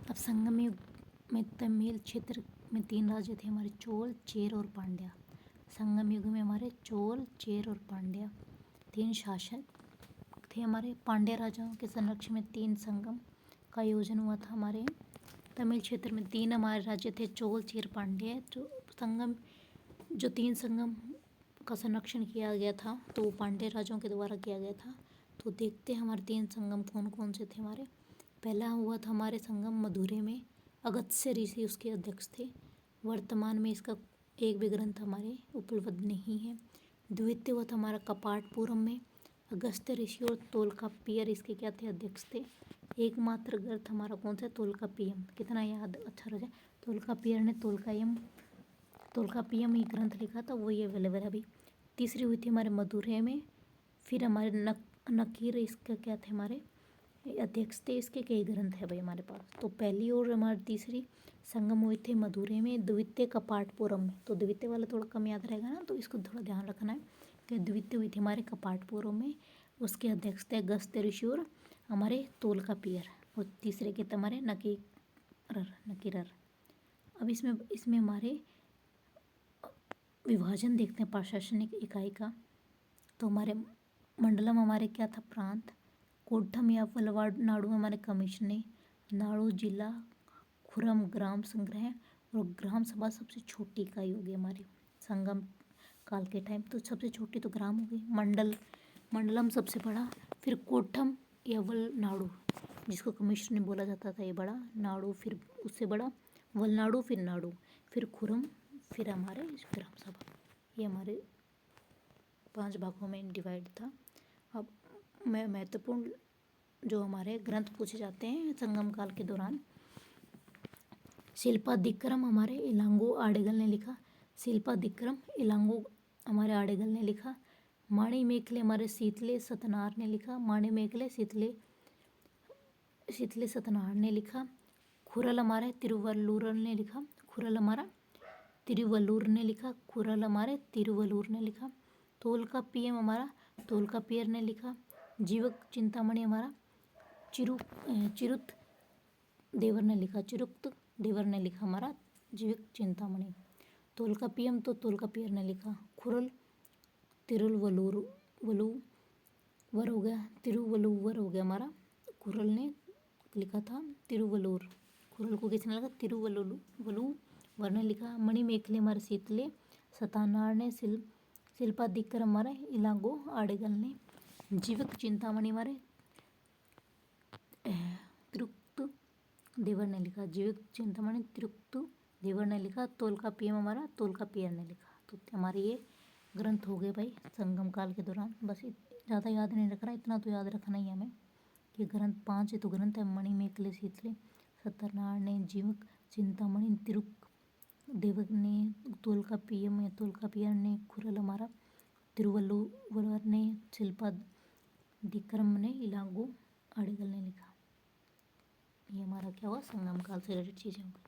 अब संगम युग में तमिल क्षेत्र में 3 राज्य थे हमारे, चोल, चेर और पांड्या। संगम युग में हमारे चोल, चेर और पांड्या 3 शासक थे हमारे। पांड्या राजाओं के संरक्षण में 3 संगम का आयोजन हुआ था हमारे। तमिल क्षेत्र में 3 हमारे राज्य थे, चोल, चेर, पांड्या। जो 3 संगम का संरक्षण किया गया था तो वो पांड्या राजाओं के द्वारा किया गया था। तो देखते हैं हमारे 3 संगम कौन कौन से थे हमारे। पहला हुआ था हमारे संगम मदुरै में, अगस्त्य ऋषि उसके अध्यक्ष थे। वर्तमान में इसका एक भी ग्रंथ हमारे उपलब्ध नहीं है। द्वितीय हुआ था हमारा कपाटपुरम में, अगस्त्य ऋषि और तोलकाप्पियर इसके क्या थे, अध्यक्ष थे। एकमात्र ग्रंथ हमारा कौन सा है, तोलकाप्पियम। कितना याद अच्छा रह जाए, तोलकाप्पियर ने तोलकाप्पियम ही ग्रंथ लिखा था, वही अवेलेबल है अभी। तीसरी हुई थी हमारे मदुरै में। फिर हमारे नकीर इसका क्या थे, हमारे अध्यक्ष थे। इसके कई ग्रंथ है भाई हमारे पास। तो पहली और हमारी तीसरी संगम हुए थे मदुरै में, द्वितीय कपाटपुरम में। तो द्वितीय वाला थोड़ा कम याद रहेगा ना, तो इसको थोड़ा ध्यान रखना है कि द्वितीय हुई थी हमारे कपाटपुरम में, उसके अध्यक्ष थे अगस्त्य ऋषि और हमारे तोलकाप्पियर। और तीसरे के थे हमारे नकीरर। अब इसमें हमारे विभाजन देखते हैं प्रशासनिक इकाई का। तो हमारे मंडलम हमारे क्या था, प्रांत। कोट्ठम या वलवाड़ नाडु हमारे कमिश्नरी, नाडु जिला, खुरम ग्राम संग्रह और ग्राम सभा सबसे छोटी इकाई होगी हमारी संगम काल के टाइम। तो सबसे छोटी तो ग्राम होगी। मंडलम सबसे बड़ा, फिर कोट्ठम या वलनाडु जिसको कमिश्नरी बोला जाता था, ये बड़ा। नाडु फिर उससे बड़ा, वलनाडु फिर नाडु, फिर खुरम, फिर हमारे ग्राम सभा। ये हमारे 5 भागों में डिवाइड था। अब महत्वपूर्ण जो हमारे ग्रंथ पूछे जाते हैं संगम काल के दौरान। शिल्पादिक्रम हमारे इलांगो आडेगल ने लिखा। शिल्पादिक्रम इलांगो हमारे आडेगल ने लिखा। माणिमेखले हमारे शीतले सतनार ने लिखा। माणिमेखले शीतले सतनार ने लिखा। खुरल हमारे तिरुवल्लुर ने लिखा। खुरल हमारा तिरुवल्लुर ने लिखा। खुरल हमारे तिरुवल्लुर ने लिखा। तोलकाप्पियम हमारा तोलकाप्पियर ने लिखा। जीवक चिंतामणि हमारा चिरुत देवर ने लिखा। चिरुक्त देवर ने लिखा हमारा जीवक चिंतामणि। तोलकाप्पियम तो तोलकाप्पियर ने लिखा। खुरल तिरुवल्लुवर हो गया, तिरुवल्लुवर हो गया हमारा। खुरल ने लिखा था तिरुवल्लुर। खुरल को किसने लिखा, तिरुवल्लुवर ने लिखा। मणिमेखले हमारे शीतले सतानार ने। शिल्पादिक्रम हमारे इलांगो आडेगल ने। जीवक चिंतामणि हमारे तिरुक्त देवर ने लिखा। जीवक चिंतामणि तिरुक्त देवर ने लिखा। तोलकाप्पियम हमारा तोलकाप्पियर ने लिखा। तो हमारे ये ग्रंथ हो गए भाई संगम काल के दौरान। बस ज़्यादा याद नहीं रखना, इतना तो याद रखना ही है हमें कि ग्रंथ 5 है। तो ग्रंथ है मणिमेखले शीतले सतनार ने, जीवक चिंतामणि तिरुक्त देवर ने, तोलकाप्पियम या तोलकाप्पियर ने, खुरल हमारा तिरुवल्लुवर ने, शिल्पादिक्रम ने, इलांगो आडेगल ने लिखा। ये हमारा क्या हुआ, संगम काल से रिलेटेड चीज़ें हो गई।